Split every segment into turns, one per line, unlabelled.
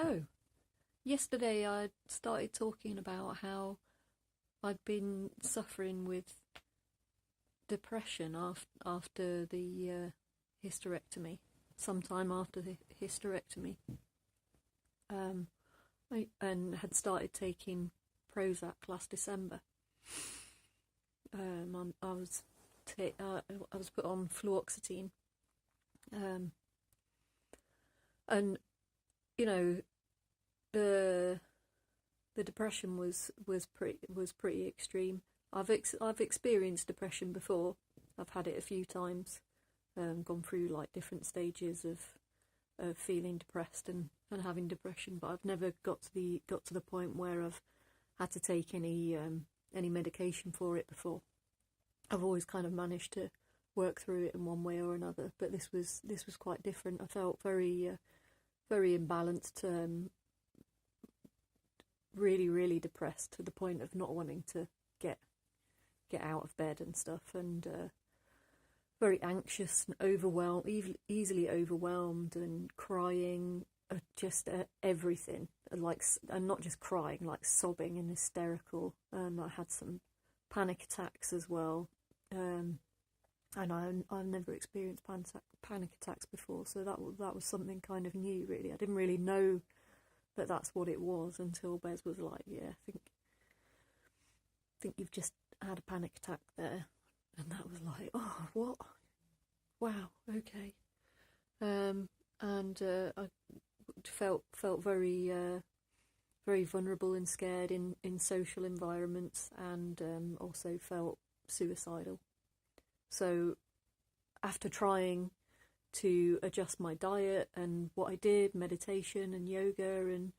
So, yesterday I started talking about how I'd been suffering with depression after the hysterectomy, sometime after the hysterectomy, and had started taking Prozac last December. I was put on Fluoxetine, and you know the depression was pretty extreme. I've experienced depression before. I've had it a few times, gone through like different stages of feeling depressed and having depression, but I've never got to the point where I've had to take any medication for it before. I've always kind of managed to work through it in one way or another, but this was quite different. I felt very imbalanced, really depressed, to the point of not wanting to get out of bed and stuff, and very anxious and overwhelmed, easily overwhelmed, and crying, just everything, and not just crying, like sobbing and hysterical. I had some panic attacks as well, and I've never experienced panic attacks before, so that was something kind of new, really. I didn't really know that that's what it was until Bez was like, "Yeah, I think you've just had a panic attack there," and that was like, "Oh, what? Wow, okay." And I felt very vulnerable and scared in social environments, and also felt suicidal. So after trying to adjust my diet and what I did, meditation and yoga and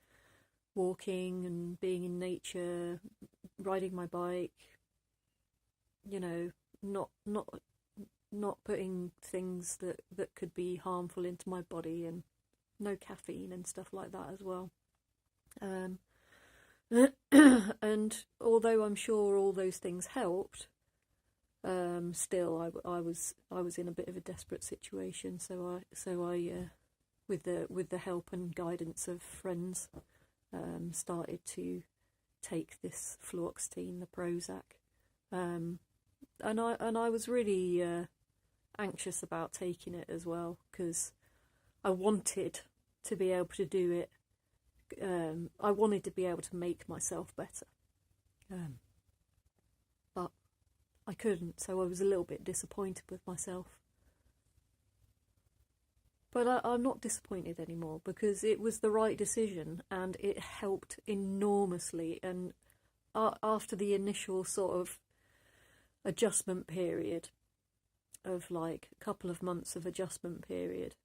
walking and being in nature, riding my bike, not putting things that could be harmful into my body, and no caffeine and stuff like that as well. And although I'm sure all those things helped, still I was in a bit of a desperate situation. So I with the help and guidance of friends, started to take this Fluoxetine, the Prozac, and I was really anxious about taking it as well, because I wanted to be able to do it. I wanted to be able to make myself better, but I couldn't, so I was a little bit disappointed with myself. But I'm not disappointed anymore, because it was the right decision and it helped enormously. And after the initial sort of adjustment period of like a couple of months of adjustment period,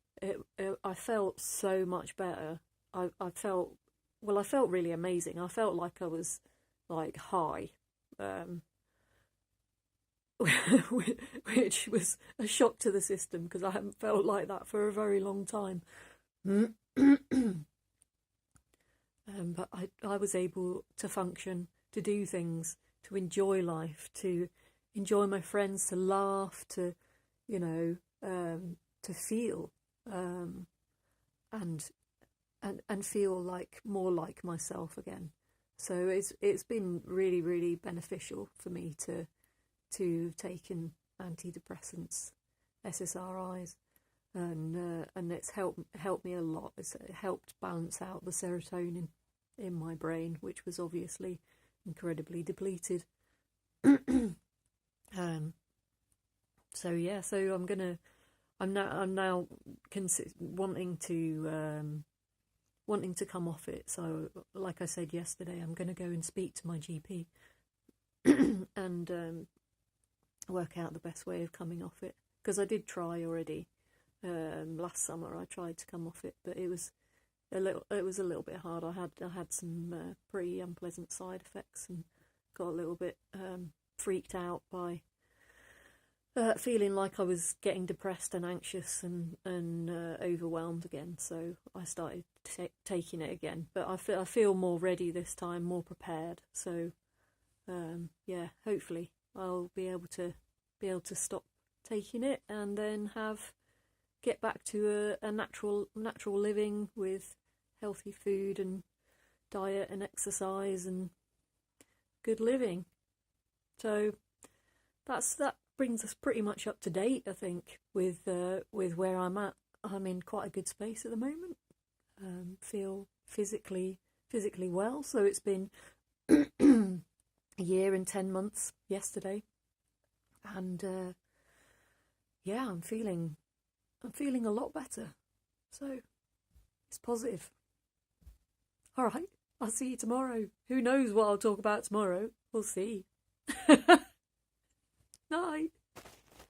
I felt so much better. I felt really amazing. I felt like I was like high, which was a shock to the system, because I haven't felt like that for a very long time. But I was able to function, to do things, to enjoy life, to enjoy my friends, to laugh, to to feel, and feel like more like myself again. So it's been really beneficial for me to taken antidepressants, SSRIs, and it's helped me a lot. It's helped balance out the serotonin in my brain, which was obviously incredibly depleted. So I'm now wanting to come off it. So like I said yesterday, I'm gonna go and speak to my GP and work out the best way of coming off it, because I did try already. Last summer I tried to come off it, but it was a little bit hard. I had some pretty unpleasant side effects, and got a little bit freaked out by feeling like I was getting depressed and anxious and overwhelmed again. So I started taking it again, but I feel more ready this time, more prepared. So yeah, hopefully I'll be able to stop taking it, and then get back to a natural living with healthy food and diet and exercise and good living. So that brings us pretty much up to date, I think, with where I'm at. I'm in quite a good space at the moment. Feel physically well. So it's been a year and 10 months yesterday, and yeah, I'm feeling a lot better. So it's positive. All right, I'll see you tomorrow. Who knows what I'll talk about tomorrow? We'll see.